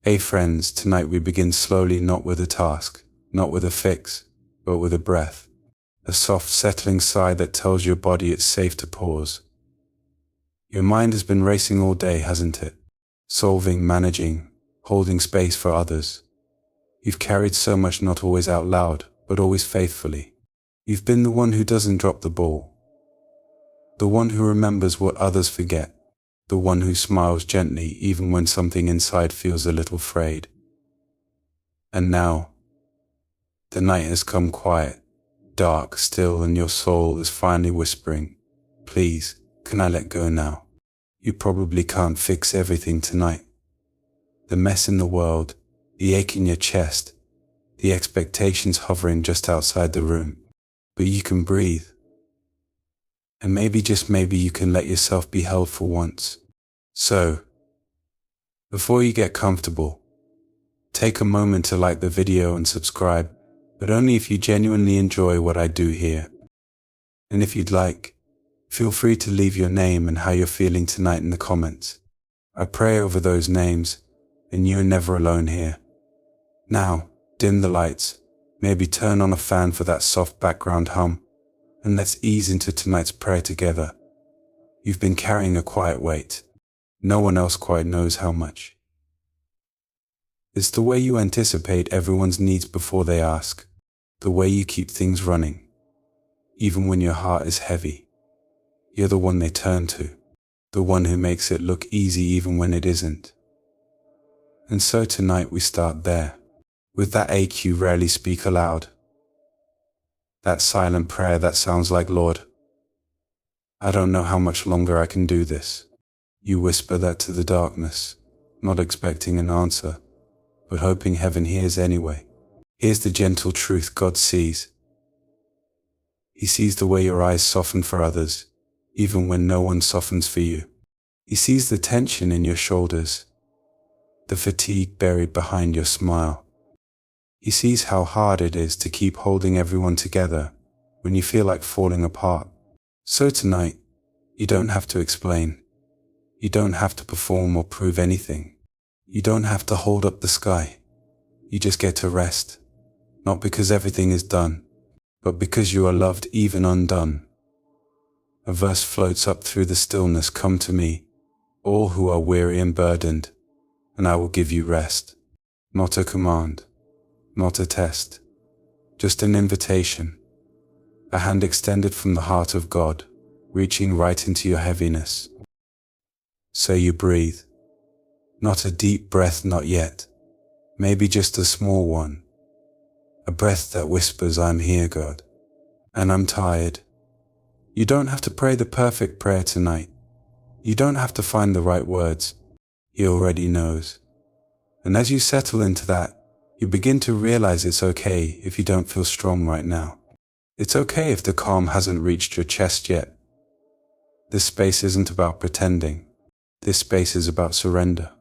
Hey friends, tonight we begin slowly, not with a task, not with a fix, but with a breath. A soft, settling sigh that tells your body it's safe to pause. Your mind has been racing all day, hasn't it? Solving, managing, holding space for others. You've carried so much, not always out loud, but always faithfully. You've been the one who doesn't drop the ball. The one who remembers what others forget. The one who smiles gently even when something inside feels a little frayed. And now, the night has come quiet, dark, still, and your soul is finally whispering, "Please, can I let go now?" You probably can't fix everything tonight. The mess in the world, the ache in your chest, the expectations hovering just outside the room. But you can breathe. And maybe, just maybe, you can let yourself be held for once. So, before you get comfortable, take a moment to like the video and subscribe, but only if you genuinely enjoy what I do here. And if you'd like, feel free to leave your name and how you're feeling tonight in the comments. I pray over those names, and you're never alone here. Now, dim the lights, maybe turn on a fan for that soft background hum, and let's ease into tonight's prayer together. You've been carrying a quiet weight. No one else quite knows how much. It's the way you anticipate everyone's needs before they ask, the way you keep things running. Even when your heart is heavy, you're the one they turn to, the one who makes it look easy even when it isn't. And so tonight we start there, with that ache you rarely speak aloud. That silent prayer that sounds like, "Lord, I don't know how much longer I can do this." You whisper that to the darkness, not expecting an answer, but hoping heaven hears anyway. Here's the gentle truth God sees. He sees the way your eyes soften for others, even when no one softens for you. He sees the tension in your shoulders, the fatigue buried behind your smile. He sees how hard it is to keep holding everyone together when you feel like falling apart. So tonight, you don't have to explain. You don't have to perform or prove anything. You don't have to hold up the sky. You just get to rest, not because everything is done, but because you are loved even undone. A verse floats up through the stillness, "Come to me, all who are weary and burdened, and I will give you rest." Not a command, not a test, just an invitation, a hand extended from the heart of God, reaching right into your heaviness. So you breathe. Not a deep breath, not yet. Maybe just a small one. A breath that whispers, "I'm here, God, and I'm tired." You don't have to pray the perfect prayer tonight. You don't have to find the right words. He already knows. And as you settle into that, you begin to realize it's okay if you don't feel strong right now. It's okay if the calm hasn't reached your chest yet. This space isn't about pretending. This space is about surrender.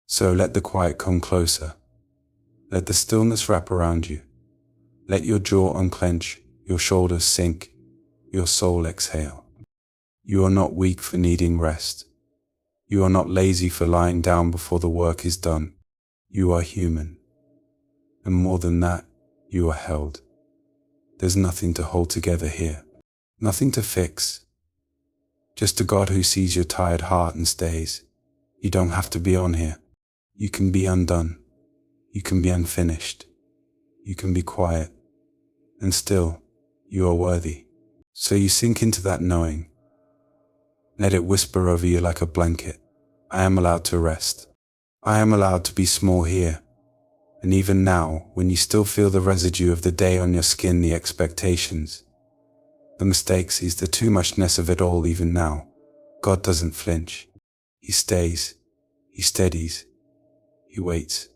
So let the quiet come closer. Let the stillness wrap around you. Let your jaw unclench, your shoulders sink, your soul exhale. You are not weak for needing rest. You are not lazy for lying down before the work is done. You are human. And more than that, you are held. There's nothing to hold together here. Nothing to fix. Just a God who sees your tired heart and stays. You don't have to be on here. You can be undone. You can be unfinished. You can be quiet. And still, you are worthy. So you sink into that knowing. Let it whisper over you like a blanket. I am allowed to rest. I am allowed to be small here. And even now, when you still feel the residue of the day on your skin, the expectations, the mistakes, is the too muchness of it all, even now, God doesn't flinch. He stays. He steadies. He waits.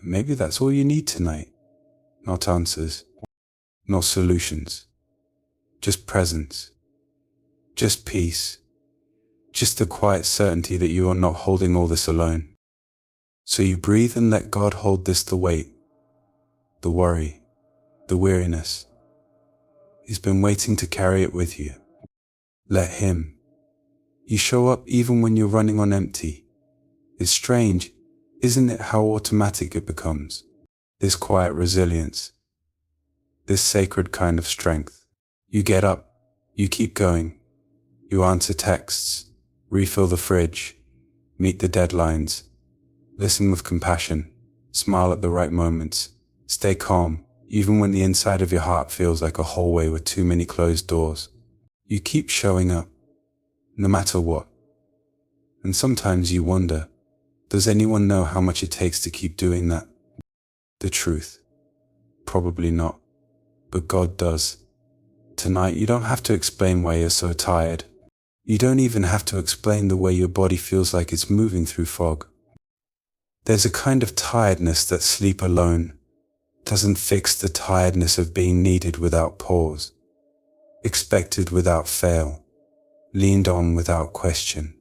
And maybe that's all you need tonight. Not answers. Not solutions. Just presence. Just peace. Just the quiet certainty that you are not holding all this alone. So you breathe and let God hold this, the weight, the worry, the weariness. He's been waiting to carry it with you. Let Him. You show up even when you're running on empty. It's strange, Isn't it how automatic it becomes? This quiet resilience, this sacred kind of strength. You get up, you keep going, you answer texts, refill the fridge, meet the deadlines, listen with compassion, smile at the right moments, stay calm, even when the inside of your heart feels like a hallway with too many closed doors. You keep showing up, no matter what. And sometimes you wonder, does anyone know how much it takes to keep doing that? The truth, probably not, but God does. Tonight you don't have to explain why you're so tired. You don't even have to explain the way your body feels like it's moving through fog. There's a kind of tiredness that sleep alone doesn't fix, the tiredness of being needed without pause, expected without fail, leaned on without question.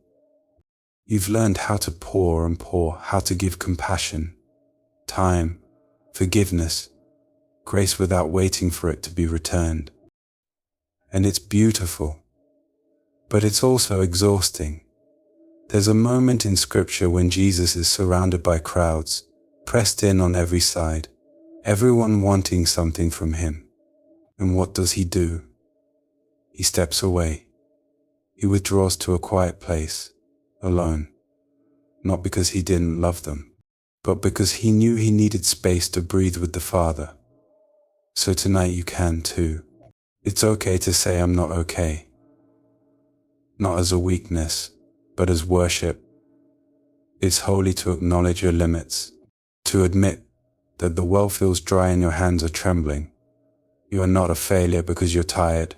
You've learned how to pour and pour, how to give compassion, time, forgiveness, grace without waiting for it to be returned. And it's beautiful, but it's also exhausting. There's a moment in Scripture when Jesus is surrounded by crowds, pressed in on every side, everyone wanting something from him. And what does he do? He steps away. He withdraws to a quiet place, alone. Not because he didn't love them, but because he knew he needed space to breathe with the Father. So tonight you can too. It's okay to say I'm not okay. Not as a weakness, but as worship. It's holy to acknowledge your limits, to admit that the well feels dry and your hands are trembling. You are not a failure because you're tired.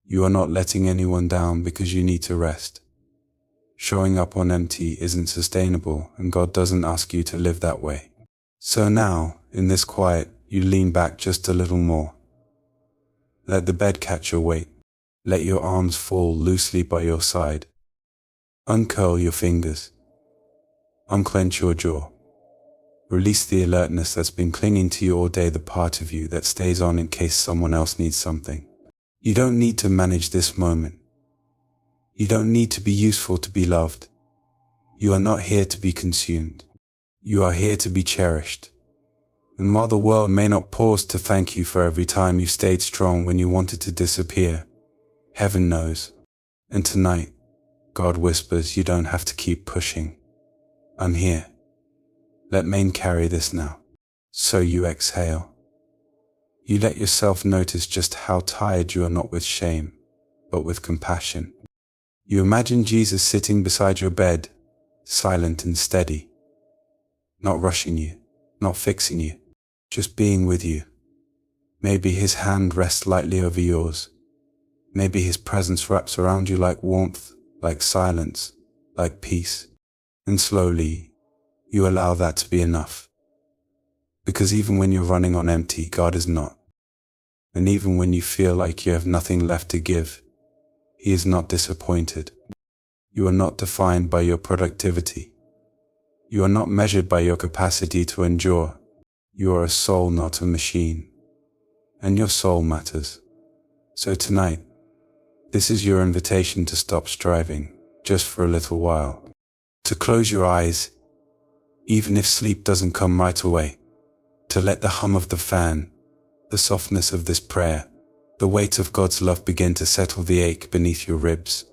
You are not letting anyone down because you need to rest. Showing up on empty isn't sustainable, and God doesn't ask you to live that way. So now, in this quiet, you lean back just a little more. Let the bed catch your weight. Let your arms fall loosely by your side. Uncurl your fingers. Unclench your jaw. Release the alertness that's been clinging to you all day, the part of you that stays on in case someone else needs something. You don't need to manage this moment. You don't need to be useful to be loved. You are not here to be consumed. You are here to be cherished. And while the world may not pause to thank you for every time you stayed strong when you wanted to disappear, heaven knows. And tonight, God whispers, you don't have to keep pushing. I'm here. Let Maine carry this now. So you exhale. You let yourself notice just how tired you are, not with shame, but with compassion. You imagine Jesus sitting beside your bed, silent and steady. Not rushing you, not fixing you, just being with you. Maybe his hand rests lightly over yours. Maybe his presence wraps around you like warmth, like silence, like peace. And slowly, you allow that to be enough. Because even when you're running on empty, God is not. And even when you feel like you have nothing left to give, he is not disappointed. You are not defined by your productivity. You are not measured by your capacity to endure. You are a soul, not a machine. And your soul matters. So tonight, this is your invitation to stop striving, just for a little while. To close your eyes, even if sleep doesn't come right away. To let the hum of the fan, the softness of this prayer, the weight of God's love begin to settle the ache beneath your ribs.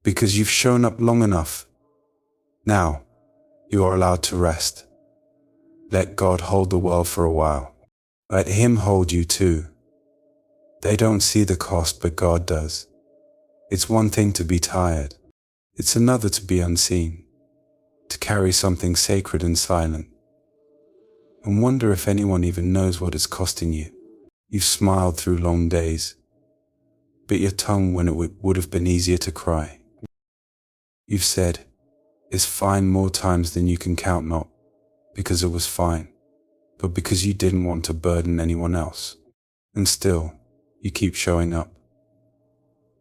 Because you've shown up long enough. Now, you are allowed to rest. Let God hold the world for a while. Let him hold you too. They don't see the cost, but God does. It's one thing to be tired. It's another to be unseen. To carry something sacred and silent. And wonder if anyone even knows what it's costing you. You've smiled through long days. Bit your tongue when it would have been easier to cry. You've said, it's fine more times than you can count, not because it was fine, but because you didn't want to burden anyone else. And still, you keep showing up.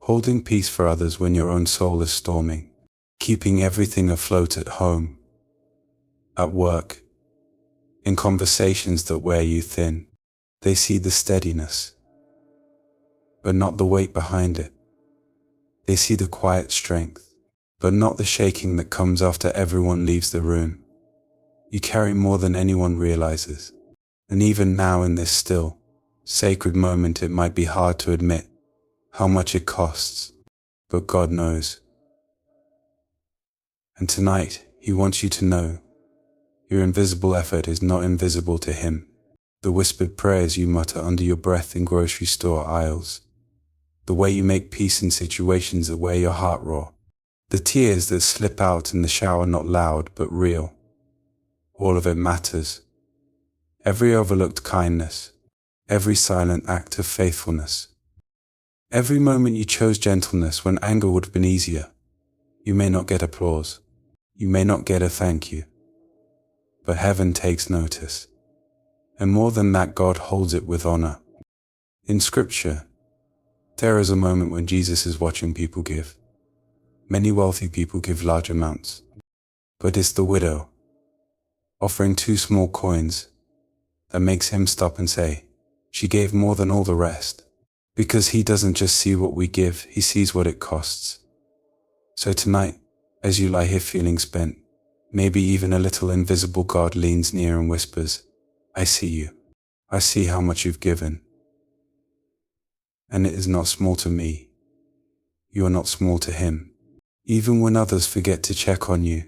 Holding peace for others when your own soul is storming. Keeping everything afloat at home, at work, in conversations that wear you thin. They see the steadiness, but not the weight behind it. They see the quiet strength, but not the shaking that comes after everyone leaves the room. You carry more than anyone realizes. And even now in this still, sacred moment, it might be hard to admit how much it costs, but God knows. And tonight, He wants you to know your invisible effort is not invisible to Him. The whispered prayers you mutter under your breath in grocery store aisles, the way you make peace in situations that wear your heart raw, the tears that slip out in the shower, not loud but real. All of it matters. Every overlooked kindness, every silent act of faithfulness, every moment you chose gentleness when anger would have been easier. You may not get applause, you may not get a thank you, but heaven takes notice. And more than that, God holds it with honor. In Scripture, there is a moment when Jesus is watching people give. Many wealthy people give large amounts, but it's the widow offering 2 small coins that makes Him stop and say, she gave more than all the rest. Because He doesn't just see what we give, He sees what it costs. So tonight, as you lie here feeling spent, maybe even a little invisible, God leans near and whispers, I see you. I see how much you've given. And it is not small to me. You are not small to Him. Even when others forget to check on you,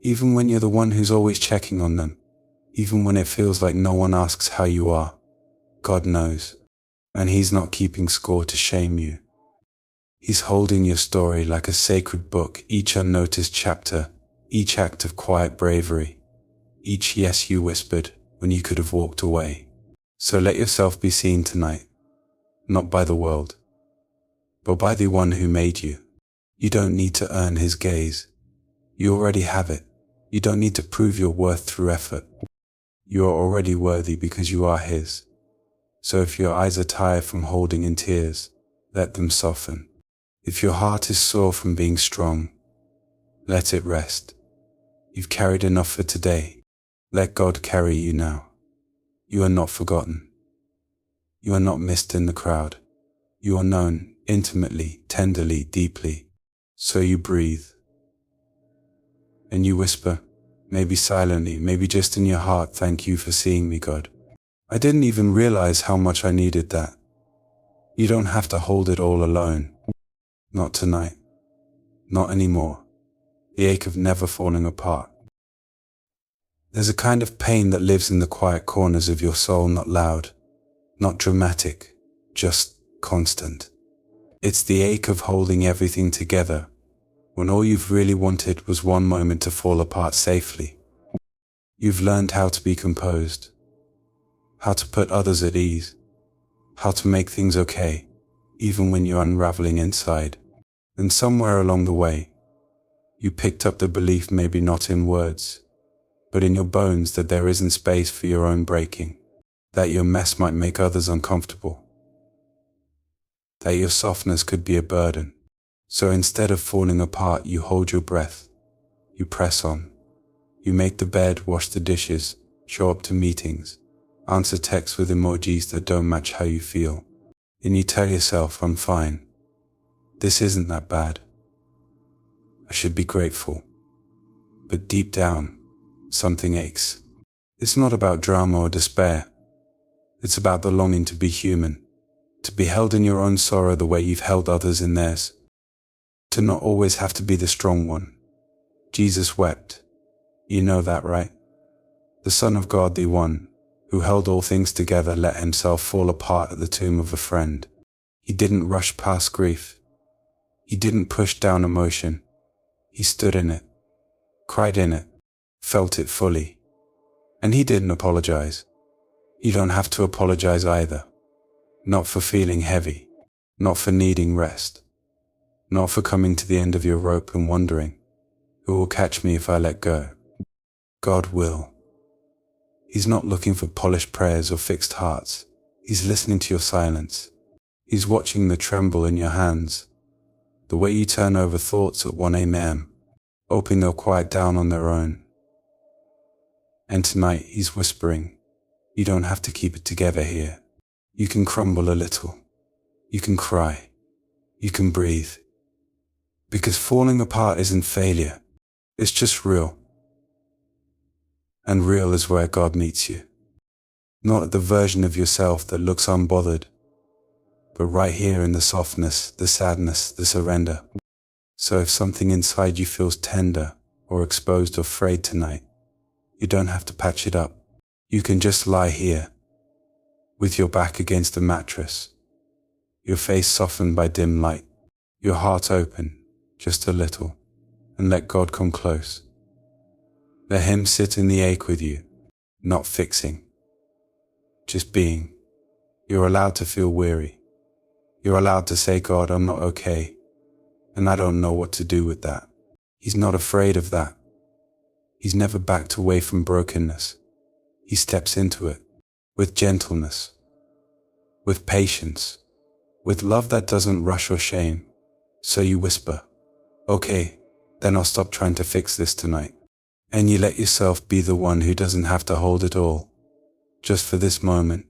even when you're the one who's always checking on them, even when it feels like no one asks how you are, God knows, and He's not keeping score to shame you. He's holding your story like a sacred book, each unnoticed chapter, each act of quiet bravery, each yes you whispered when you could have walked away. So let yourself be seen tonight, not by the world, but by the one who made you. You don't need to earn His gaze. You already have it. You don't need to prove your worth through effort. You are already worthy because you are His. So if your eyes are tired from holding in tears, let them soften. If your heart is sore from being strong, let it rest. You've carried enough for today. Let God carry you now. You are not forgotten. You are not missed in the crowd. You are known intimately, tenderly, deeply. So you breathe. And you whisper, maybe silently, maybe just in your heart, thank you for seeing me, God. I didn't even realize how much I needed that. You don't have to hold it all alone. Not tonight. Not anymore. The ache of never falling apart. There's a kind of pain that lives in the quiet corners of your soul, not loud, not dramatic, just constant. It's the ache of holding everything together when all you've really wanted was one moment to fall apart safely. You've learned how to be composed, how to put others at ease, how to make things okay, even when you're unraveling inside. And somewhere along the way, you picked up the belief, maybe not in words, but in your bones, that there isn't space for your own breaking, that your mess might make others uncomfortable, that your softness could be a burden. So instead of falling apart, you hold your breath, you press on, you make the bed, wash the dishes, show up to meetings, answer texts with emojis that don't match how you feel, and you tell yourself, I'm fine. This isn't that bad. I should be grateful. But deep down, something aches. It's not about drama or despair. It's about the longing to be human, to be held in your own sorrow the way you've held others in theirs, to not always have to be the strong one. Jesus wept. You know that, right? The Son of God, the one who held all things together, let Himself fall apart at the tomb of a friend. He didn't rush past grief. He didn't push down emotion. He stood in it, cried in it, felt it fully. And He didn't apologize. You don't have to apologize either. Not for feeling heavy, not for needing rest, not for coming to the end of your rope and wondering, who will catch me if I let go? God will. He's not looking for polished prayers or fixed hearts. He's listening to your silence. He's watching the tremble in your hands, the way you turn over thoughts at 1 a.m., hoping they'll quiet down on their own. And tonight He's whispering, you don't have to keep it together here. You can crumble a little. You can cry. You can breathe. Because falling apart isn't failure. It's just real. And real is where God meets you. Not at the version of yourself that looks unbothered, but right here in the softness, the sadness, the surrender. So if something inside you feels tender or exposed or frayed tonight, you don't have to patch it up. You can just lie here, with your back against the mattress, your face softened by dim light, your heart open, just a little, and let God come close. Let Him sit in the ache with you, not fixing, just being. You're allowed to feel weary. You're allowed to say, God, I'm not okay, and I don't know what to do with that. He's not afraid of that. He's never backed away from brokenness. He steps into it with gentleness, with patience, with love that doesn't rush or shame. So you whisper, okay, then I'll stop trying to fix this tonight. And you let yourself be the one who doesn't have to hold it all. Just for this moment,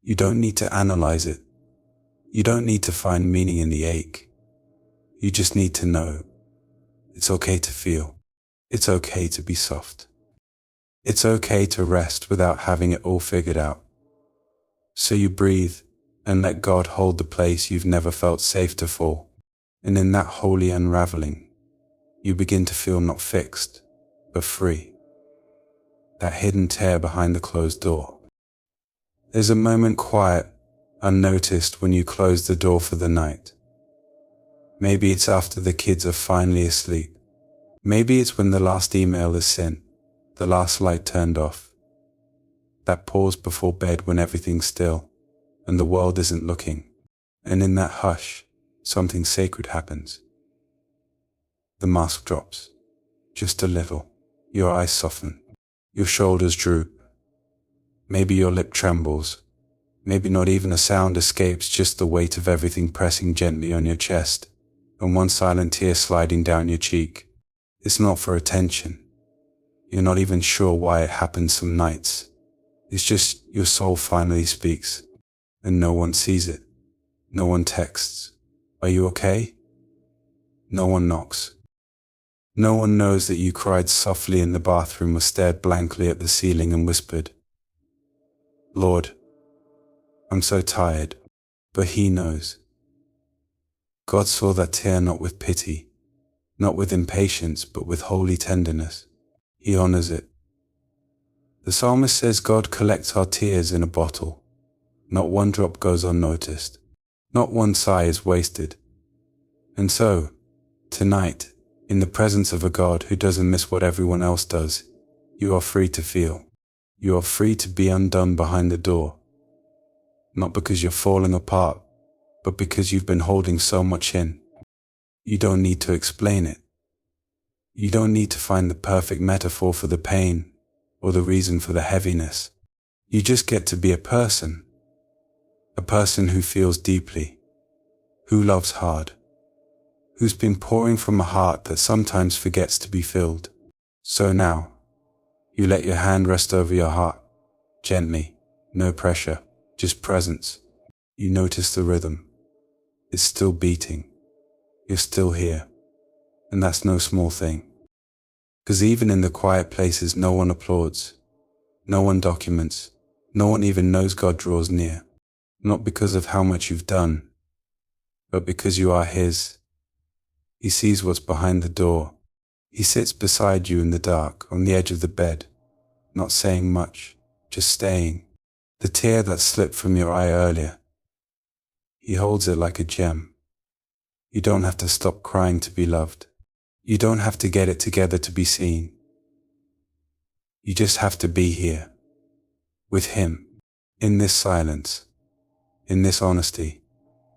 you don't need to analyze it. You don't need to find meaning in the ache. You just need to know. It's okay to feel. It's okay to be soft. It's okay to rest without having it all figured out. So you breathe and let God hold the place you've never felt safe to fall. And in that holy unraveling, you begin to feel not fixed, but free. That hidden tear behind the closed door. There's a moment quiet, unnoticed when you close the door for the night. Maybe it's after the kids are finally asleep. Maybe it's when the last email is sent, the last light turned off. That pause before bed when everything's still, and the world isn't looking. And in that hush, something sacred happens. The mask drops, just a little. Your eyes soften, your shoulders droop. Maybe your lip trembles. Maybe not even a sound escapes, just the weight of everything pressing gently on your chest, and one silent tear sliding down your cheek. It's not for attention. You're not even sure why it happens some nights. It's just your soul finally speaks, and no one sees it. No one texts, "Are you okay?" No one knocks. No one knows that you cried softly in the bathroom or stared blankly at the ceiling and whispered, "Lord, I'm so tired." But He knows. God saw that tear not with pity, not with impatience, but with holy tenderness. He honors it. The psalmist says God collects our tears in a bottle. Not one drop goes unnoticed. Not one sigh is wasted. And so, tonight, in the presence of a God who doesn't miss what everyone else does, you are free to feel. You are free to be undone behind the door. Not because you're falling apart, but because you've been holding so much in. You don't need to explain it. You don't need to find the perfect metaphor for the pain or the reason for the heaviness. You just get to be a person who feels deeply, who loves hard, who's been pouring from a heart that sometimes forgets to be filled. So now, you let your hand rest over your heart, gently, no pressure, just presence. You notice the rhythm. It's still beating. You're still here. And that's no small thing. 'Cause even in the quiet places no one applauds, no one documents, no one even knows God draws near. Not because of how much you've done, but because you are His. He sees what's behind the door. He sits beside you in the dark, on the edge of the bed, not saying much, just staying. The tear that slipped from your eye earlier, He holds it like a gem. You don't have to stop crying to be loved. You don't have to get it together to be seen. You just have to be here, with Him, in this silence, in this honesty.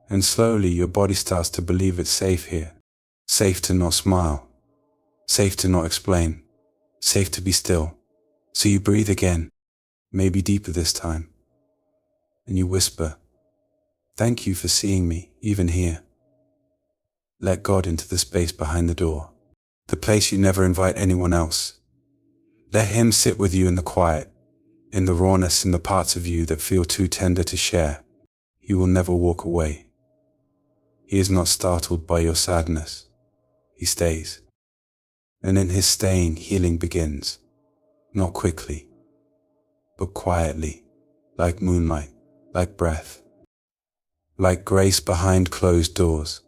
And slowly your body starts to believe it's safe here. Safe to not smile. Safe to not explain. Safe to be still. So you breathe again, maybe deeper this time. And you whisper, "Thank you for seeing me, even here." Let God into the space behind the door, the place you never invite anyone else. Let Him sit with you in the quiet, in the rawness, in the parts of you that feel too tender to share. He will never walk away. He is not startled by your sadness. He stays. And in His staying, healing begins. Not quickly, but quietly, like moonlight, like breath, like grace behind closed doors.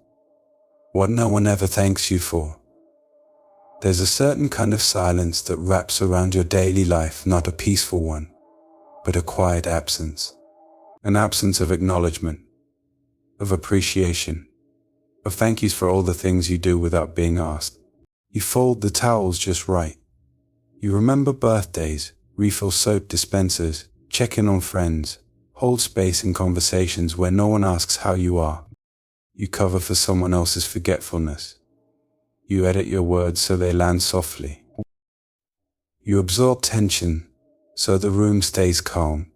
What no one ever thanks you for. There's a certain kind of silence that wraps around your daily life, not a peaceful one, but a quiet absence. An absence of acknowledgement, of appreciation, of thank yous for all the things you do without being asked. You fold the towels just right. You remember birthdays, refill soap dispensers, check in on friends, hold space in conversations where no one asks how you are. You cover for someone else's forgetfulness. You edit your words so they land softly. You absorb tension so the room stays calm.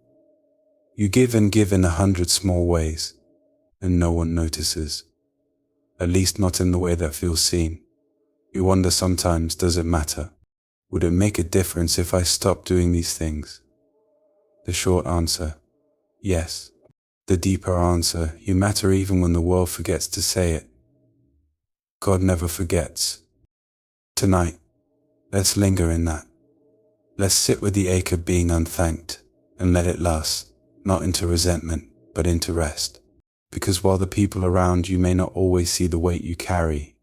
You give and give in 100 small ways, and no one notices. At least not in the way that feels seen. You wonder sometimes, does it matter? Would it make a difference if I stopped doing these things? The short answer, yes. The deeper answer, you matter even when the world forgets to say it. God never forgets. Tonight, let's linger in that. Let's sit with the ache of being unthanked and let it last, not into resentment, but into rest. Because while the people around you may not always see the weight you carry,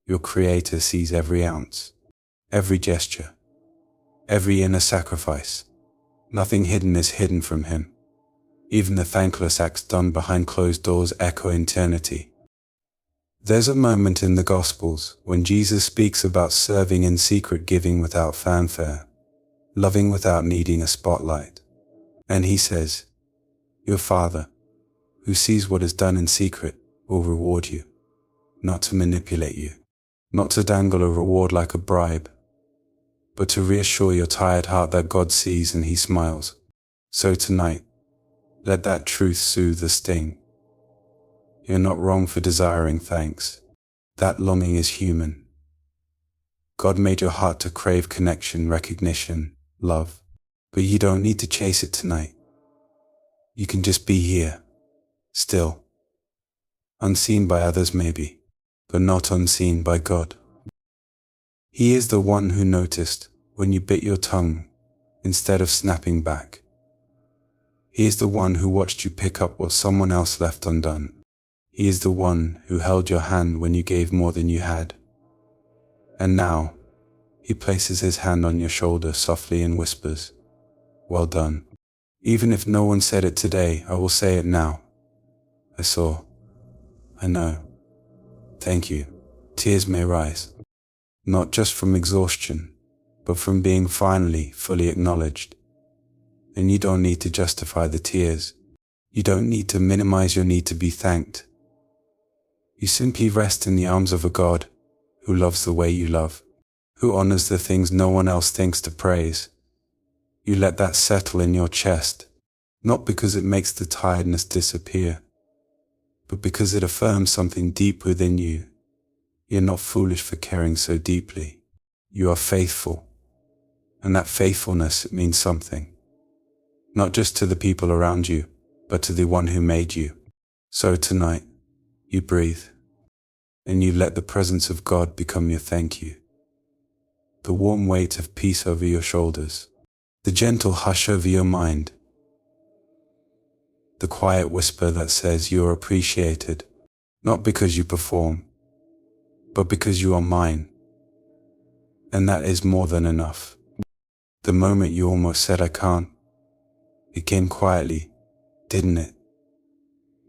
your Creator sees every ounce, every gesture, every inner sacrifice. Nothing hidden is hidden from Him. Even the thankless acts done behind closed doors echo eternity. There's a moment in the Gospels when Jesus speaks about serving in secret, giving without fanfare, loving without needing a spotlight. And He says, "Your Father, who sees what is done in secret, will reward you." Not to manipulate you, not to dangle a reward like a bribe, but to reassure your tired heart that God sees and He smiles. So tonight, let that truth soothe the sting. You're not wrong for desiring thanks. That longing is human. God made your heart to crave connection, recognition, love. But you don't need to chase it tonight. You can just be here, still. Unseen by others maybe, but not unseen by God. He is the one who noticed when you bit your tongue instead of snapping back. He is the one who watched you pick up what someone else left undone. He is the one who held your hand when you gave more than you had. And now, He places His hand on your shoulder softly and whispers, "Well done." Even if no one said it today, I will say it now. I saw. I know. Thank you. Tears may rise, not just from exhaustion, but from being finally fully acknowledged. And you don't need to justify the tears. You don't need to minimize your need to be thanked. You simply rest in the arms of a God who loves the way you love, who honors the things no one else thinks to praise. You let that settle in your chest, not because it makes the tiredness disappear, but because it affirms something deep within you. You're not foolish for caring so deeply. You are faithful, and that faithfulness, it means something. Not just to the people around you, but to the one who made you. So tonight, you breathe, and you let the presence of God become your thank you. The warm weight of peace over your shoulders, the gentle hush over your mind, the quiet whisper that says you are appreciated, not because you perform, but because you are mine. And that is more than enough. The moment you almost said I can't, it came quietly, didn't it?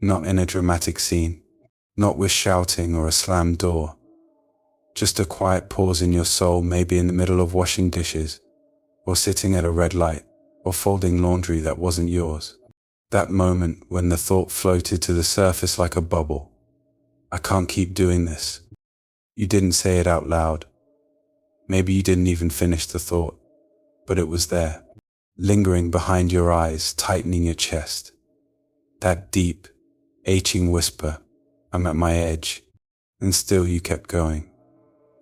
Not in a dramatic scene, not with shouting or a slammed door. Just a quiet pause in your soul, maybe in the middle of washing dishes, or sitting at a red light, or folding laundry that wasn't yours. That moment when the thought floated to the surface like a bubble. I can't keep doing this. You didn't say it out loud. Maybe you didn't even finish the thought, but it was there, lingering behind your eyes, tightening your chest. That deep, aching whisper, I'm at my edge, and still you kept going.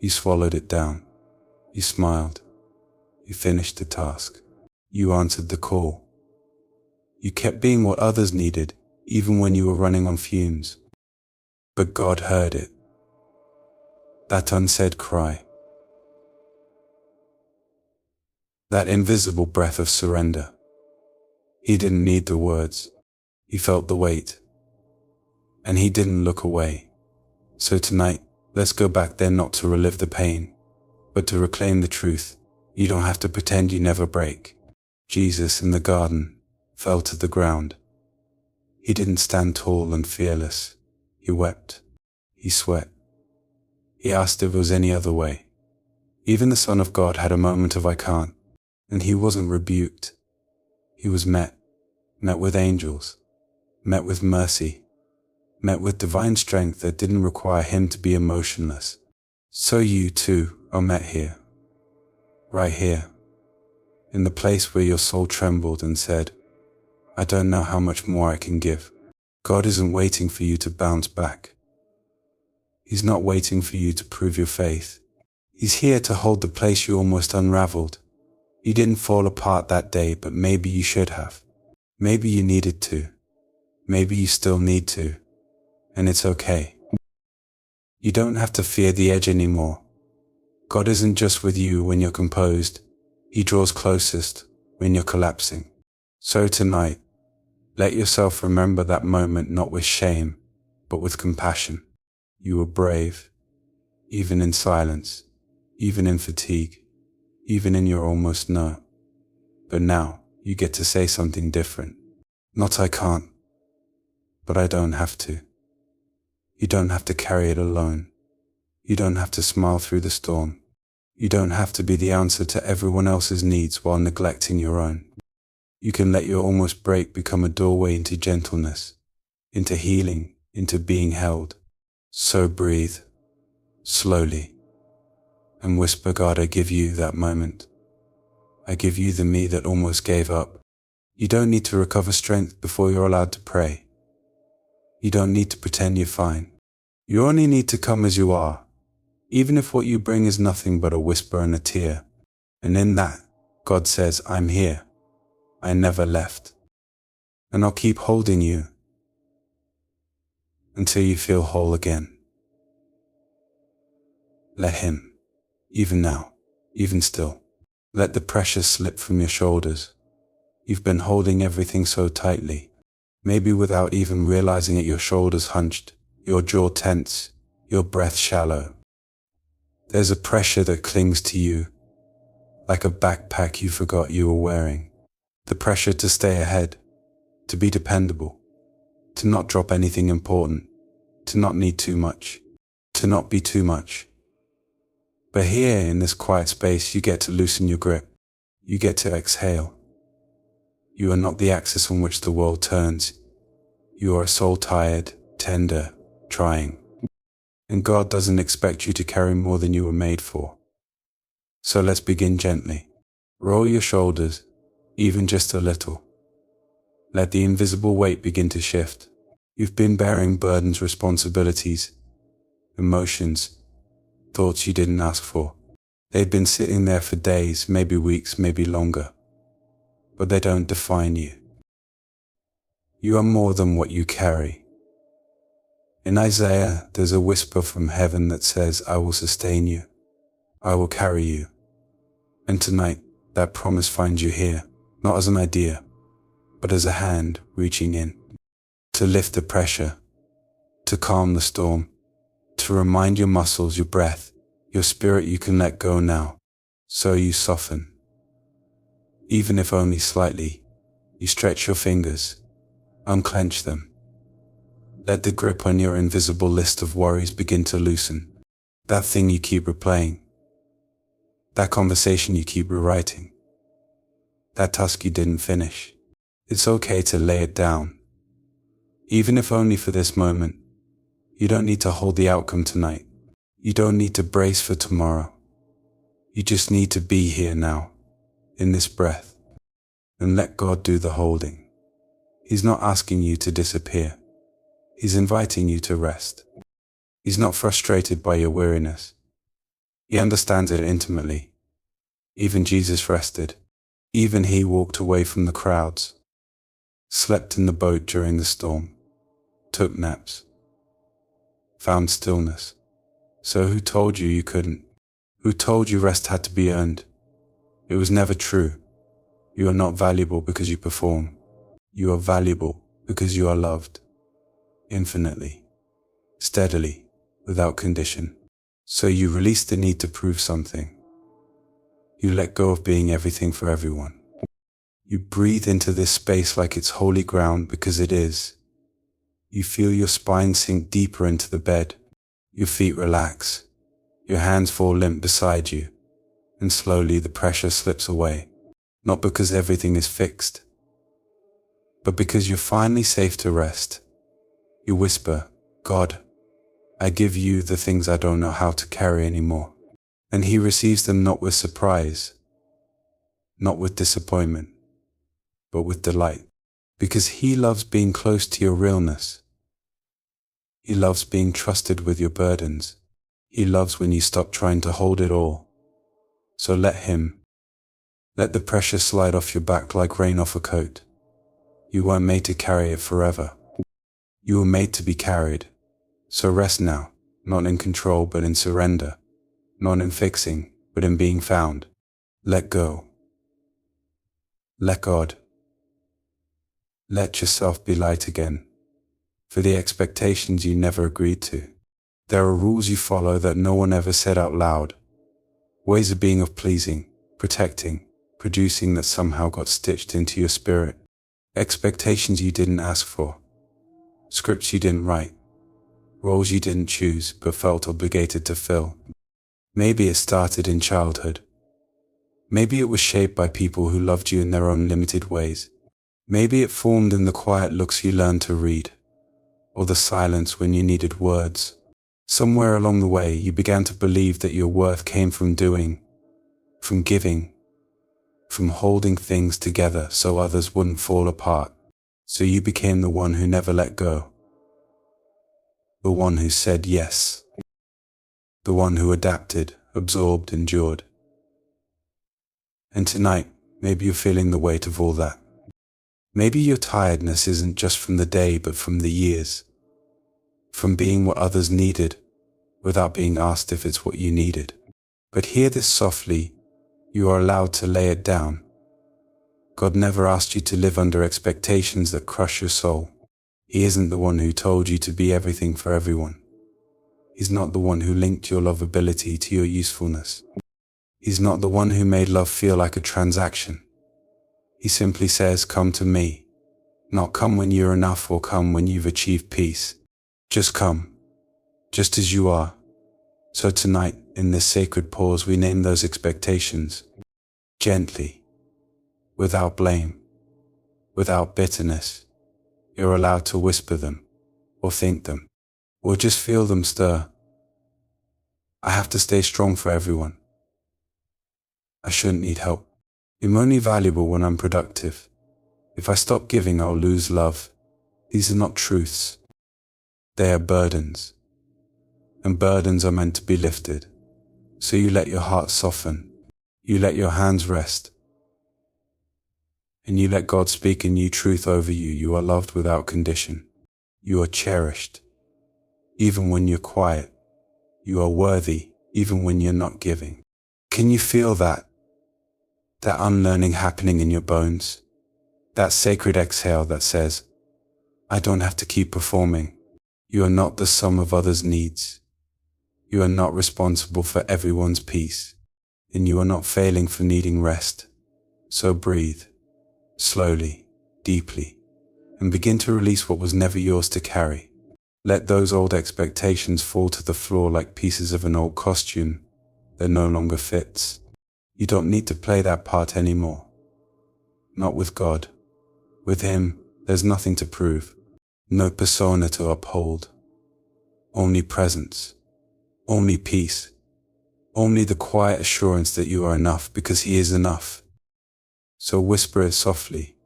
You swallowed it down. You smiled. You finished the task. You answered the call. You kept being what others needed, even when you were running on fumes. But God heard it. That unsaid cry. that invisible breath of surrender. He didn't need the words. He felt the weight. And he didn't look away. So tonight, let's go back there not to relive the pain, but to reclaim the truth. You don't have to pretend you never break. Jesus in the garden fell to the ground. He didn't stand tall and fearless. He wept. He sweat. He asked if it was any other way. Even the Son of God had a moment of I can't, and he wasn't rebuked. He was met with angels, met with mercy, met with divine strength that didn't require him to be emotionless. So you too are met here, right here, in the place where your soul trembled and said, I don't know how much more I can give. God isn't waiting for you to bounce back. He's not waiting for you to prove your faith. He's here to hold the place you almost unraveled. You didn't fall apart that day, but maybe you should have. Maybe you needed to. Maybe you still need to. And it's okay. You don't have to fear the edge anymore. God isn't just with you when you're composed. He draws closest when you're collapsing. So tonight, let yourself remember that moment not with shame, but with compassion. You were brave, even in silence, even in fatigue, even in your almost no. But now, you get to say something different. Not I can't, but I don't have to. You don't have to carry it alone. You don't have to smile through the storm. You don't have to be the answer to everyone else's needs while neglecting your own. You can let your almost break become a doorway into gentleness, into healing, into being held. So breathe, slowly, and whisper, God, I give you that moment. I give you the me that almost gave up. You don't need to recover strength before you're allowed to pray. You don't need to pretend you're fine. You only need to come as you are, even if what you bring is nothing but a whisper and a tear. And in that, God says, I'm here. I never left. And I'll keep holding you until you feel whole again. Let him, even now, even still, let the pressure slip from your shoulders. You've been holding everything so tightly, maybe without even realizing it. Your shoulders hunched, your jaw tense, your breath shallow. There's a pressure that clings to you, like a backpack you forgot you were wearing. The pressure to stay ahead, to be dependable, to not drop anything important, to not need too much, to not be too much. But here in this quiet space, you get to loosen your grip. You get to exhale. You are not the axis on which the world turns. You are a soul tired, tender, trying. And God doesn't expect you to carry more than you were made for. So let's begin gently. Roll your shoulders, even just a little. Let the invisible weight begin to shift. You've been bearing burdens, responsibilities, emotions, thoughts you didn't ask for. They've been sitting there for days, maybe weeks, maybe longer. But they don't define you. You are more than what you carry. In Isaiah, there's a whisper from heaven that says, I will sustain you. I will carry you. And tonight, that promise finds you here, not as an idea, but as a hand reaching in, to lift the pressure, to calm the storm, to remind your muscles, your breath, your spirit you can let go now. So you soften. Even if only slightly, you stretch your fingers, unclench them. Let the grip on your invisible list of worries begin to loosen. That thing you keep replaying. That conversation you keep rewriting. That task you didn't finish. It's okay to lay it down. Even if only for this moment. You don't need to hold the outcome tonight. You don't need to brace for tomorrow. You just need to be here now, in this breath, and let God do the holding. He's not asking you to disappear. He's inviting you to rest. He's not frustrated by your weariness. He understands it intimately. Even Jesus rested. Even he walked away from the crowds, slept in the boat during the storm, took naps, found stillness. So who told you you couldn't? Who told you rest had to be earned? It was never true. You are not valuable because you perform. You are valuable because you are loved. Infinitely. Steadily. Without condition. So you release the need to prove something. You let go of being everything for everyone. You breathe into this space like it's holy ground because it is. You feel your spine sink deeper into the bed. Your feet relax. Your hands fall limp beside you. And slowly the pressure slips away. Not because everything is fixed, but because you're finally safe to rest. You whisper, God, I give you the things I don't know how to carry anymore. And he receives them not with surprise, not with disappointment, but with delight. Because he loves being close to your realness. He loves being trusted with your burdens. He loves when you stop trying to hold it all. So let him. Let the pressure slide off your back like rain off a coat. You weren't made to carry it forever. You were made to be carried. So rest now, not in control but in surrender. Not in fixing, but in being found. Let go. Let God. Let yourself be light again. For the expectations you never agreed to. There are rules you follow that no one ever said out loud. Ways of being of pleasing, protecting, producing that somehow got stitched into your spirit. Expectations you didn't ask for. Scripts you didn't write. Roles you didn't choose but felt obligated to fill. Maybe it started in childhood. Maybe it was shaped by people who loved you in their own limited ways. Maybe it formed in the quiet looks you learned to read. Or the silence when you needed words. Somewhere along the way you began to believe that your worth came from doing, from giving, from holding things together so others wouldn't fall apart. So you became the one who never let go. The one who said yes. The one who adapted, absorbed, endured. And tonight, maybe you're feeling the weight of all that. Maybe your tiredness isn't just from the day but from the years. From being what others needed, without being asked if it's what you needed. But hear this softly, you are allowed to lay it down. God never asked you to live under expectations that crush your soul. He isn't the one who told you to be everything for everyone. He's not the one who linked your lovability to your usefulness. He's not the one who made love feel like a transaction. He simply says, come to me. Not come when you're enough or come when you've achieved peace. Just come, just as you are. So tonight, in this sacred pause, we name those expectations. Gently, without blame, without bitterness. You're allowed to whisper them, or think them, or just feel them stir. I have to stay strong for everyone. I shouldn't need help. I'm only valuable when I'm productive. If I stop giving, I'll lose love. These are not truths. They are burdens. And burdens are meant to be lifted. So you let your heart soften. You let your hands rest. And you let God speak a new truth over you. You are loved without condition. You are cherished. Even when you're quiet. You are worthy, even when you're not giving. Can you feel that? That unlearning happening in your bones? That sacred exhale that says, I don't have to keep performing. You are not the sum of others' needs. You are not responsible for everyone's peace. And you are not failing for needing rest. So breathe, slowly, deeply, and begin to release what was never yours to carry. Let those old expectations fall to the floor like pieces of an old costume that no longer fits. You don't need to play that part anymore. Not with God. With Him, there's nothing to prove. No persona to uphold. Only presence. Only peace. Only the quiet assurance that you are enough because He is enough. So whisper it softly.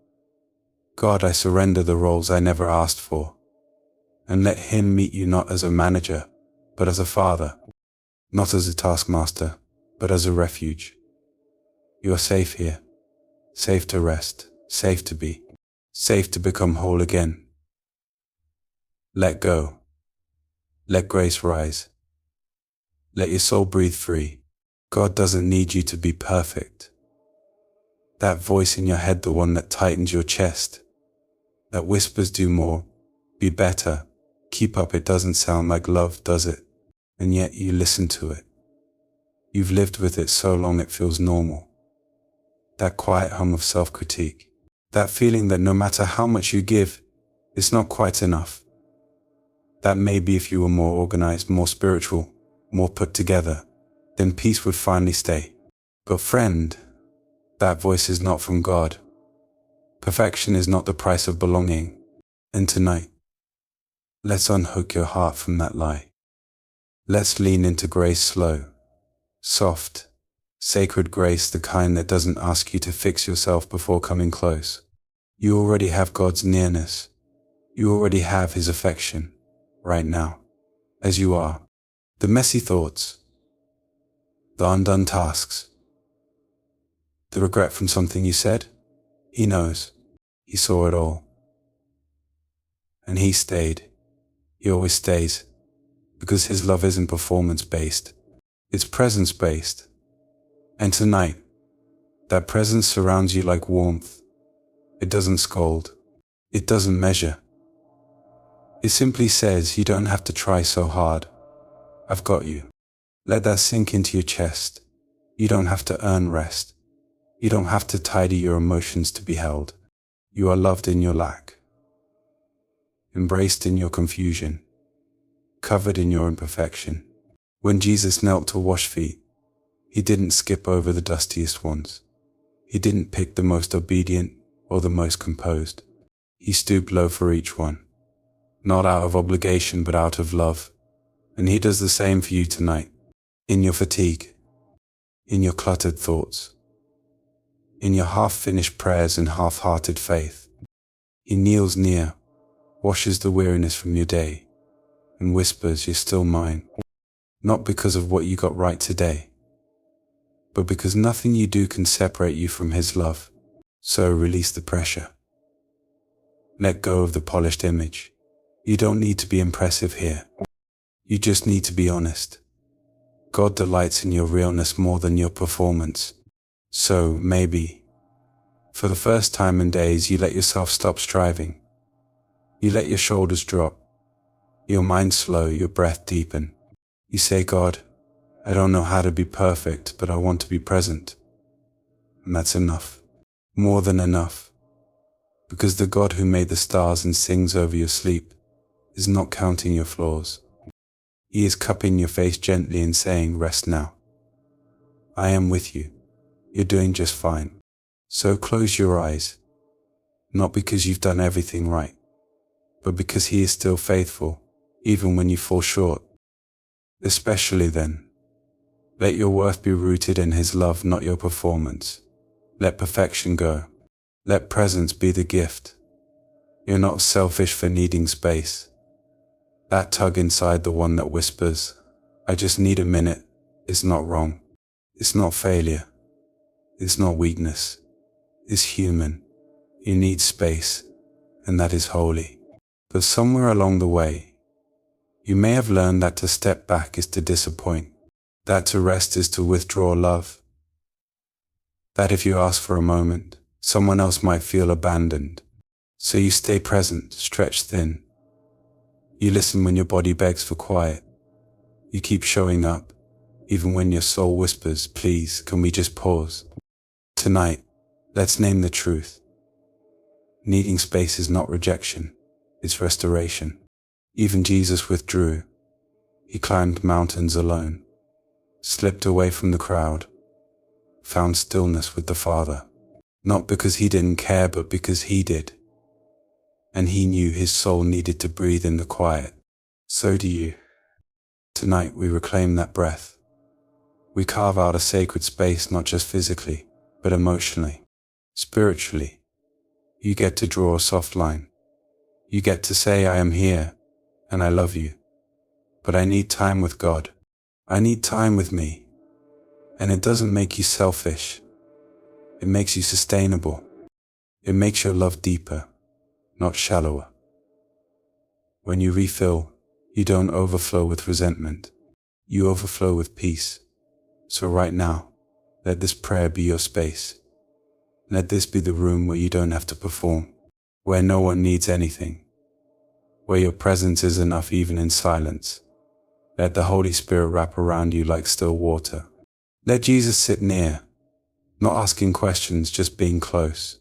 God, I surrender the roles I never asked for. And let Him meet you not as a manager, but as a father. Not as a taskmaster, but as a refuge. You are safe here. Safe to rest. Safe to be. Safe to become whole again. Let go. Let grace rise. Let your soul breathe free. God doesn't need you to be perfect. That voice in your head, the one that tightens your chest, that whispers do more, be better, keep up. It doesn't sound like love, does it? And yet you listen to it. You've lived with it so long it feels normal. That quiet hum of self-critique, that feeling that no matter how much you give, it's not quite enough. That maybe if you were more organized, more spiritual, more put together, then peace would finally stay. But friend, that voice is not from God. Perfection is not the price of belonging. And tonight, let's unhook your heart from that lie. Let's lean into grace, slow, soft, sacred grace, the kind that doesn't ask you to fix yourself before coming close. You already have God's nearness. You already have His affection, right now, as you are. The messy thoughts, the undone tasks, the regret from something you said, He knows. He saw it all. And He stayed. He always stays. Because His love isn't performance-based. It's presence-based. And tonight, that presence surrounds you like warmth. It doesn't scold. It doesn't measure. It simply says, you don't have to try so hard. I've got you. Let that sink into your chest. You don't have to earn rest. You don't have to tidy your emotions to be held. You are loved in your lack, embraced in your confusion, covered in your imperfection. When Jesus knelt to wash feet, He didn't skip over the dustiest ones. He didn't pick the most obedient or the most composed. He stooped low for each one, not out of obligation but out of love. And He does the same for you tonight, in your fatigue, in your cluttered thoughts, in your half-finished prayers and half-hearted faith. He kneels near, washes the weariness from your day, and whispers, you're still mine. Not because of what you got right today, but because nothing you do can separate you from His love. So release the pressure. Let go of the polished image. You don't need to be impressive here. You just need to be honest. God delights in your realness more than your performance. So, maybe, for the first time in days, you let yourself stop striving. You let your shoulders drop, your mind slow, your breath deepen. You say, God, I don't know how to be perfect, but I want to be present. And that's enough. More than enough. Because the God who made the stars and sings over your sleep is not counting your flaws. He is cupping your face gently and saying, rest now. I am with you. You're doing just fine. So close your eyes. Not because you've done everything right, but because He is still faithful, even when you fall short. Especially then, let your worth be rooted in His love, not your performance. Let perfection go. Let presence be the gift. You're not selfish for needing space. That tug inside, the one that whispers, I just need a minute, is not wrong. It's not failure. It's not weakness. It's human. You need space, and that is holy. But somewhere along the way, you may have learned that to step back is to disappoint, that to rest is to withdraw love, that if you ask for a moment, someone else might feel abandoned. So you stay present, stretched thin. You listen when your body begs for quiet. You keep showing up, even when your soul whispers, please, can we just pause? Tonight, let's name the truth. Needing space is not rejection, it's restoration. Even Jesus withdrew. He climbed mountains alone, slipped away from the crowd, found stillness with the Father. Not because He didn't care, but because He did. And He knew His soul needed to breathe in the quiet. So do you. Tonight we reclaim that breath. We carve out a sacred space, not just physically, but emotionally, spiritually. You get to draw a soft line. You get to say, I am here, and I love you. But I need time with God. I need time with me. And it doesn't make you selfish. It makes you sustainable. It makes your love deeper, not shallower. When you refill, you don't overflow with resentment. You overflow with peace. So right now, let this prayer be your space. Let this be the room where you don't have to perform, where no one needs anything, where your presence is enough even in silence. Let the Holy Spirit wrap around you like still water. Let Jesus sit near, not asking questions, just being close.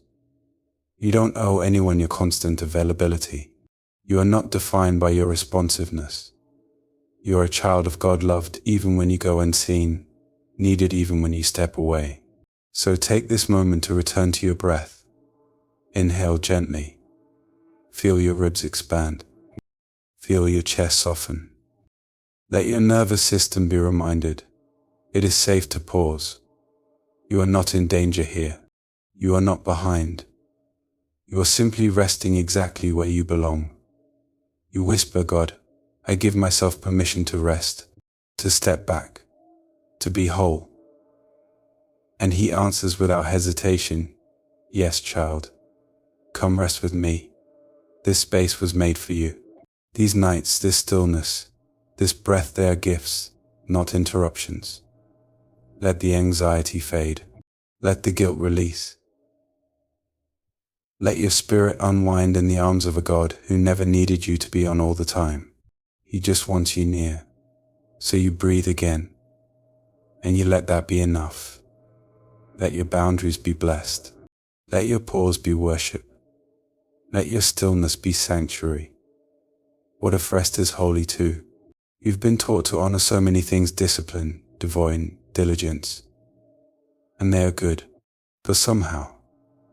You don't owe anyone your constant availability. You are not defined by your responsiveness. You are a child of God, loved even when you go unseen, needed even when you step away. So take this moment to return to your breath. Inhale gently. Feel your ribs expand. Feel your chest soften. Let your nervous system be reminded, it is safe to pause. You are not in danger here. You are not behind. You are simply resting exactly where you belong. You whisper, God, I give myself permission to rest, to step back, to be whole. And He answers without hesitation, yes, child. Come rest with me. This space was made for you. These nights, this stillness, this breath, they are gifts, not interruptions. Let the anxiety fade. Let the guilt release. Let your spirit unwind in the arms of a God who never needed you to be on all the time. He just wants you near. So you breathe again. And you let that be enough. Let your boundaries be blessed. Let your pause be worship. Let your stillness be sanctuary. What if rest is holy too? You've been taught to honor so many things: discipline, divine, diligence. And they are good. But somehow,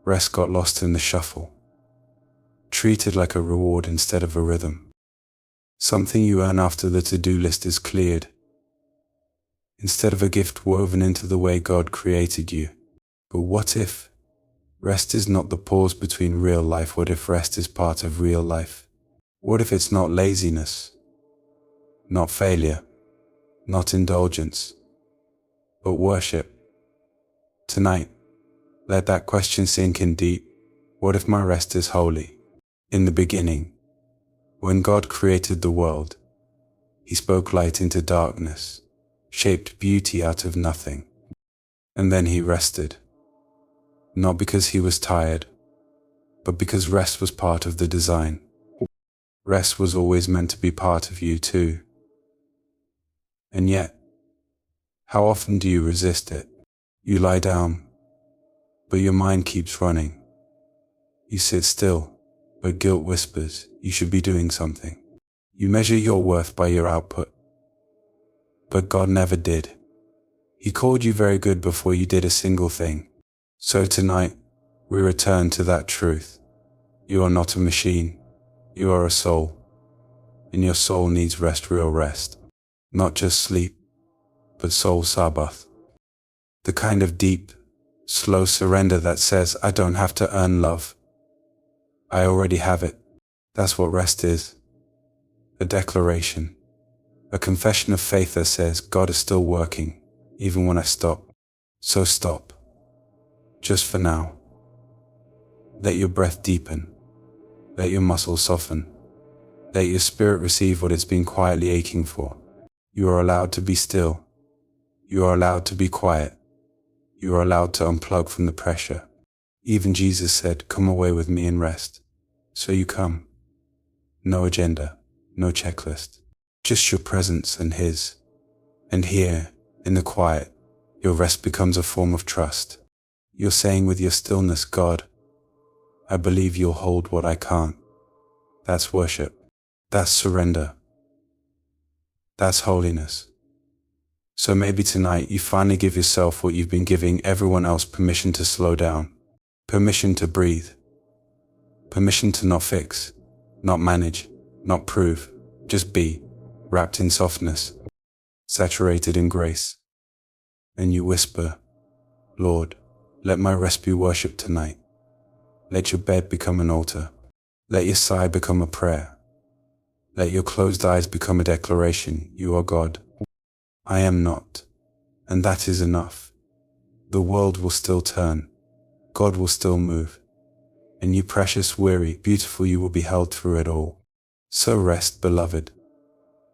rest got lost in the shuffle. Treated like a reward instead of a rhythm. Something you earn after the to-do list is cleared. Instead of a gift woven into the way God created you. But what if rest is not the pause between real life? What if rest is part of real life? What if it's not laziness, not failure, not indulgence, but worship? Tonight, let that question sink in deep. What if my rest is holy? In the beginning, when God created the world, He spoke light into darkness, shaped beauty out of nothing. And then He rested. Not because He was tired, but because rest was part of the design. Rest was always meant to be part of you too. And yet, how often do you resist it? You lie down, but your mind keeps running. You sit still, but guilt whispers, you should be doing something. You measure your worth by your output. But God never did. He called you very good before you did a single thing. So tonight, we return to that truth. You are not a machine. You are a soul. And your soul needs rest, real rest. Not just sleep, but soul Sabbath. The kind of deep, slow surrender that says, I don't have to earn love. I already have it. That's what rest is. A declaration. A confession of faith that says, God is still working, even when I stop. So stop. Just for now. Let your breath deepen. Let your muscles soften. Let your spirit receive what it's been quietly aching for. You are allowed to be still. You are allowed to be quiet. You are allowed to unplug from the pressure. Even Jesus said, come away with me and rest. So you come. No agenda, no checklist. Just your presence and His. And here, in the quiet, your rest becomes a form of trust. You're saying with your stillness, God, I believe You'll hold what I can't. That's worship. That's surrender. That's holiness. So maybe tonight you finally give yourself what you've been giving everyone else: permission to slow down, permission to breathe, permission to not fix, not manage, not prove, just be, wrapped in softness, saturated in grace. And you whisper, Lord, let my rest be worship tonight. Let your bed become an altar. Let your sigh become a prayer. Let your closed eyes become a declaration. You are God. I am not. And that is enough. The world will still turn. God will still move. And you precious, weary, beautiful, you will be held through it all. So rest, beloved.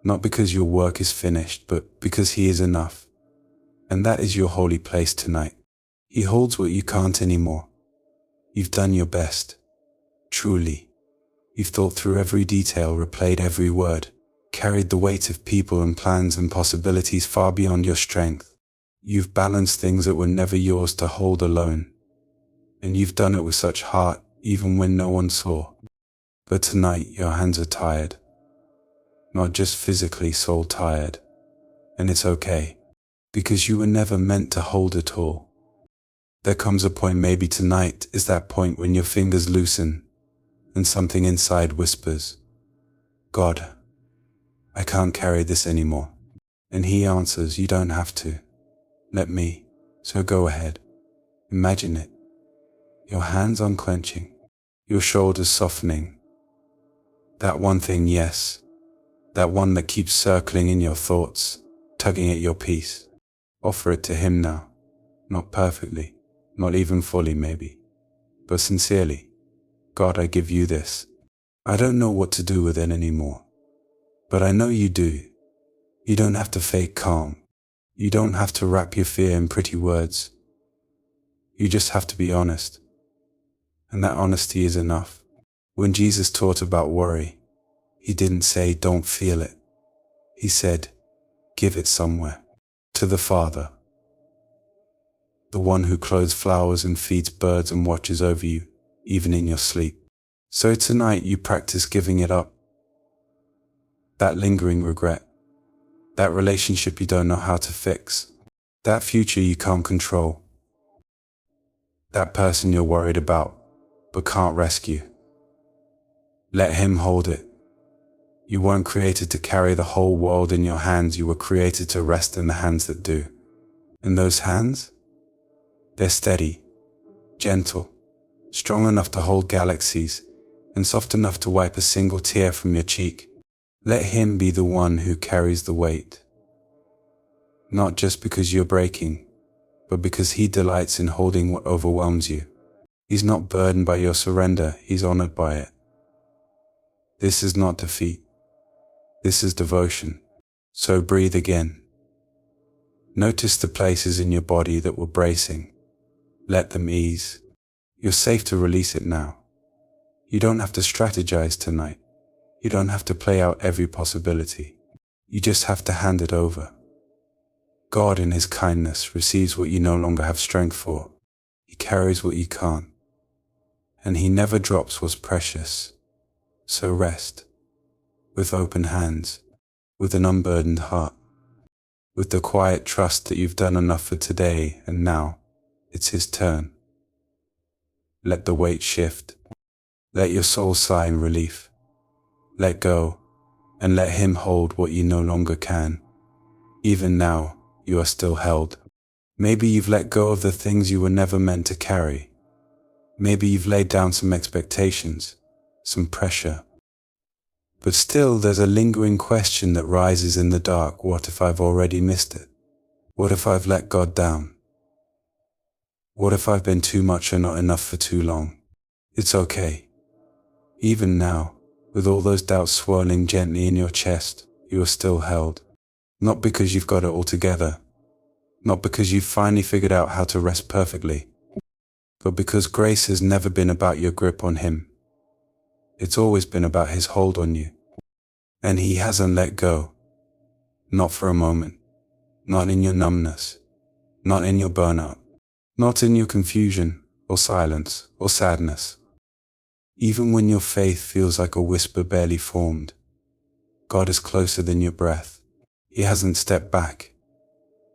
Not because your work is finished, but because He is enough. And that is your holy place tonight. He holds what you can't anymore. You've done your best. Truly. You've thought through every detail, replayed every word, carried the weight of people and plans and possibilities far beyond your strength. You've balanced things that were never yours to hold alone. And you've done it with such heart, even when no one saw. But tonight your hands are tired. Not just physically, soul tired. And it's okay, because you were never meant to hold it all. There comes a point, maybe tonight is that point, when your fingers loosen and something inside whispers, God, I can't carry this anymore. And He answers, you don't have to. Let me. So go ahead. Imagine it. Your hands unclenching, your shoulders softening. That one thing, yes. That one that keeps circling in your thoughts, tugging at your peace. Offer it to Him now. Not perfectly, not even fully maybe, but sincerely. God, I give you this. I don't know what to do with it anymore, but I know you do. You don't have to fake calm. You don't have to wrap your fear in pretty words. You just have to be honest. And that honesty is enough. When Jesus taught about worry, He didn't say, don't feel it. He said, give it somewhere. To the Father. The one who clothes flowers and feeds birds and watches over you, even in your sleep. So tonight you practice giving it up. That lingering regret. That relationship you don't know how to fix. That future you can't control. That person you're worried about, but can't rescue. Let Him hold it. You weren't created to carry the whole world in your hands. You were created to rest in the hands that do. And those hands? They're steady, gentle, strong enough to hold galaxies, and soft enough to wipe a single tear from your cheek. Let Him be the one who carries the weight. Not just because you're breaking, but because He delights in holding what overwhelms you. He's not burdened by your surrender, He's honored by it. This is not defeat. This is devotion. So breathe again. Notice the places in your body that were bracing. Let them ease. You're safe to release it now. You don't have to strategize tonight. You don't have to play out every possibility. You just have to hand it over. God in His kindness receives what you no longer have strength for. He carries what you can't. And He never drops what's precious. So rest. With open hands. With an unburdened heart. With the quiet trust that you've done enough for today, and now it's His turn. Let the weight shift. Let your soul sigh in relief. Let go, and let Him hold what you no longer can. Even now, you are still held. Maybe you've let go of the things you were never meant to carry. Maybe you've laid down some expectations, some pressure. But still there's a lingering question that rises in the dark. What if I've already missed it? What if I've let God down? What if I've been too much or not enough for too long? It's okay. Even now, with all those doubts swirling gently in your chest, you are still held. Not because you've got it all together, not because you've finally figured out how to rest perfectly, but because grace has never been about your grip on Him. It's always been about His hold on you. And He hasn't let go. Not for a moment. Not in your numbness. Not in your burnout. Not in your confusion, or silence, or sadness. Even when your faith feels like a whisper barely formed, God is closer than your breath. He hasn't stepped back.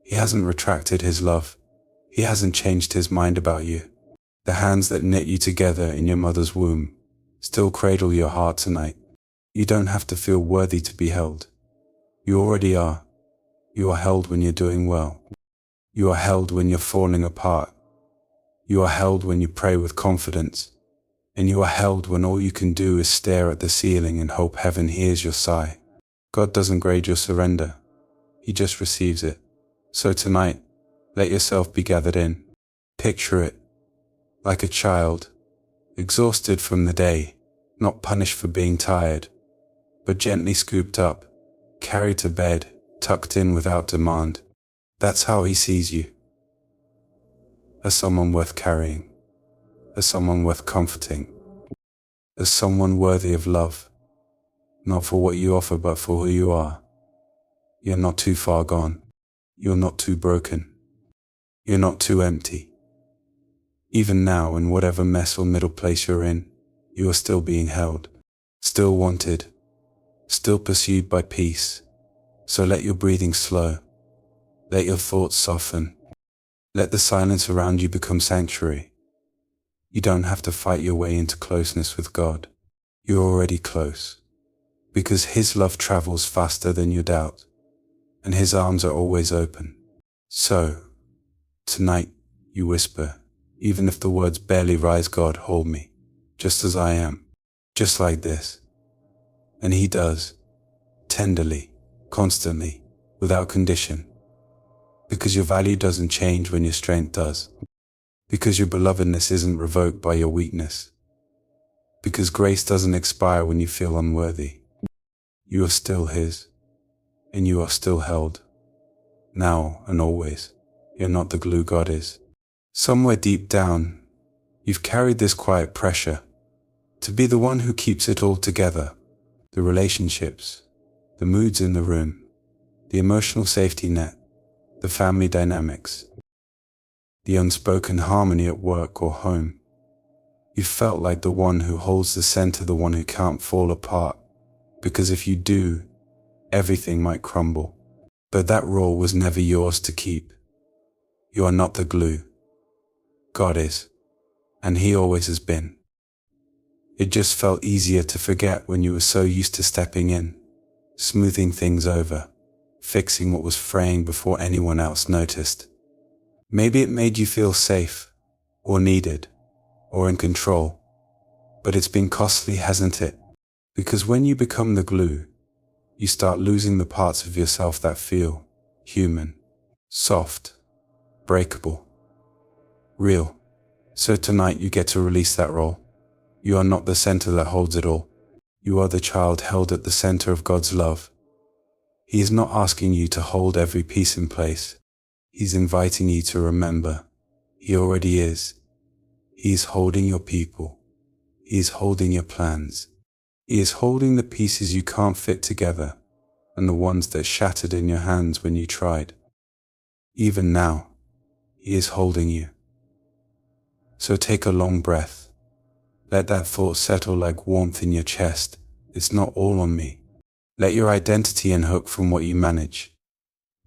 He hasn't retracted His love. He hasn't changed His mind about you. The hands that knit you together in your mother's womb still cradle your heart tonight. You don't have to feel worthy to be held. You already are. You are held when you're doing well. You are held when you're falling apart. You are held when you pray with confidence. And you are held when all you can do is stare at the ceiling and hope heaven hears your sigh. God doesn't grade your surrender. He just receives it. So tonight, let yourself be gathered in. Picture it. Like a child, exhausted from the day, not punished for being tired, but gently scooped up, carried to bed, tucked in without demand. That's how He sees you. As someone worth carrying. as someone worth comforting, as someone worthy of love, not for what you offer but for who you are. You're not too far gone. You're not too broken. You're not too empty. Even now, in whatever mess or middle place you're in, you are still being held, still wanted, still pursued by peace. So let your breathing slow. Let your thoughts soften. Let the silence around you become sanctuary. You don't have to fight your way into closeness with God. You're already close, because His love travels faster than your doubt, and His arms are always open. So, tonight, you whisper, even if the words barely rise, God, hold me, just as I am, just like this. And He does, tenderly, constantly, without condition. Because your value doesn't change when your strength does. Because your belovedness isn't revoked by your weakness. Because grace doesn't expire when you feel unworthy. You are still His, and you are still held. Now and always, you're not the glue God is. Somewhere deep down, you've carried this quiet pressure to be the one who keeps it all together. The relationships, the moods in the room, the emotional safety net, the family dynamics, the unspoken harmony at work or home. You felt like the one who holds the center, the one who can't fall apart, because if you do, everything might crumble. But that role was never yours to keep. You are not the glue. God is, and He always has been. It just felt easier to forget when you were so used to stepping in, smoothing things over, fixing what was fraying before anyone else noticed. Maybe it made you feel safe, or needed, or in control. But it's been costly, hasn't it? Because when you become the glue, you start losing the parts of yourself that feel human, soft, breakable, real. So tonight you get to release that role. You are not the center that holds it all. You are the child held at the center of God's love. He is not asking you to hold every piece in place. He's inviting you to remember. He already is. He is holding your people. He is holding your plans. He is holding the pieces you can't fit together, and the ones that shattered in your hands when you tried. Even now, He is holding you. So take a long breath. Let that thought settle like warmth in your chest. It's not all on me. Let your identity unhook from what you manage.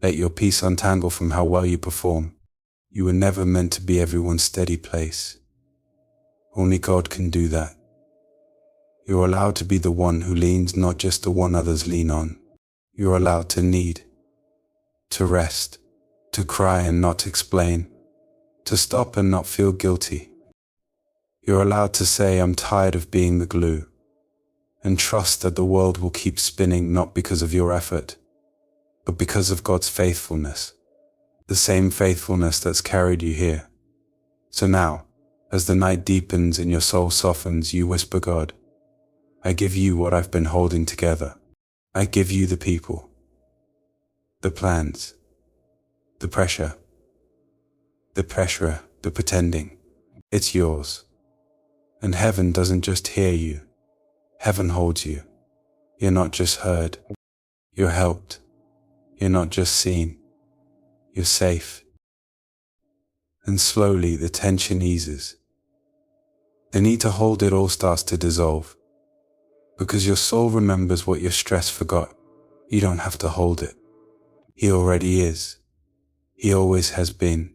Let your peace untangle from how well you perform. You were never meant to be everyone's steady place. Only God can do that. You're allowed to be the one who leans, not just the one others lean on. You're allowed to need, to rest, to cry and not explain, to stop and not feel guilty. You're allowed to say, I'm tired of being the glue, and trust that the world will keep spinning not because of your effort, but because of God's faithfulness, the same faithfulness that's carried you here. So now, as the night deepens and your soul softens, you whisper, God, I give you what I've been holding together. I give you the people, the plans, the pressure, the pretending. It's yours. And heaven doesn't just hear you. Heaven holds you. You're not just heard. You're helped. You're not just seen. You're safe. And slowly the tension eases. The need to hold it all starts to dissolve. Because your soul remembers what your stress forgot. You don't have to hold it. He already is. He always has been.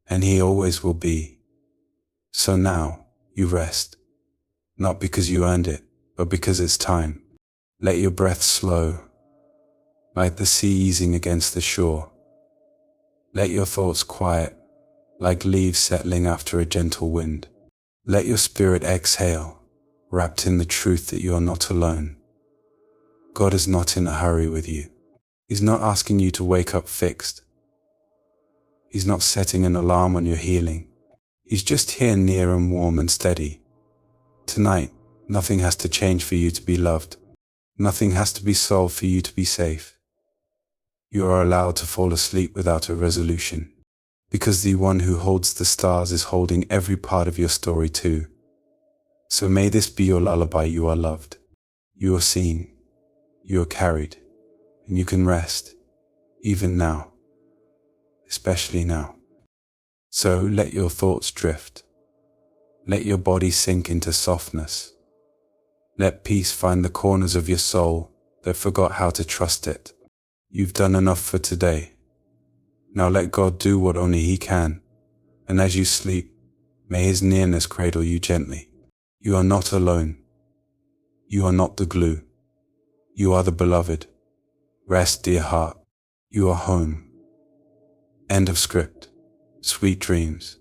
And He always will be. So now, you rest. Not because you earned it, but because it's time. Let your breath slow, like the sea easing against the shore. Let your thoughts quiet, like leaves settling after a gentle wind. Let your spirit exhale, wrapped in the truth that you are not alone. God is not in a hurry with you. He's not asking you to wake up fixed. He's not setting an alarm on your healing. He's just here, near and warm and steady. Tonight, nothing has to change for you to be loved. Nothing has to be solved for you to be safe. You are allowed to fall asleep without a resolution. because the one who holds the stars is holding every part of your story too. So may this be your lullaby. You are loved, you are seen, you are carried, and you can rest, even now, especially now. So let your thoughts drift. Let your body sink into softness. Let peace find the corners of your soul that forgot how to trust it. You've done enough for today. Now let God do what only He can, and as you sleep, may His nearness cradle you gently. You are not alone. You are not the glue. You are the beloved. Rest, dear heart. You are home. End of script. Sweet dreams.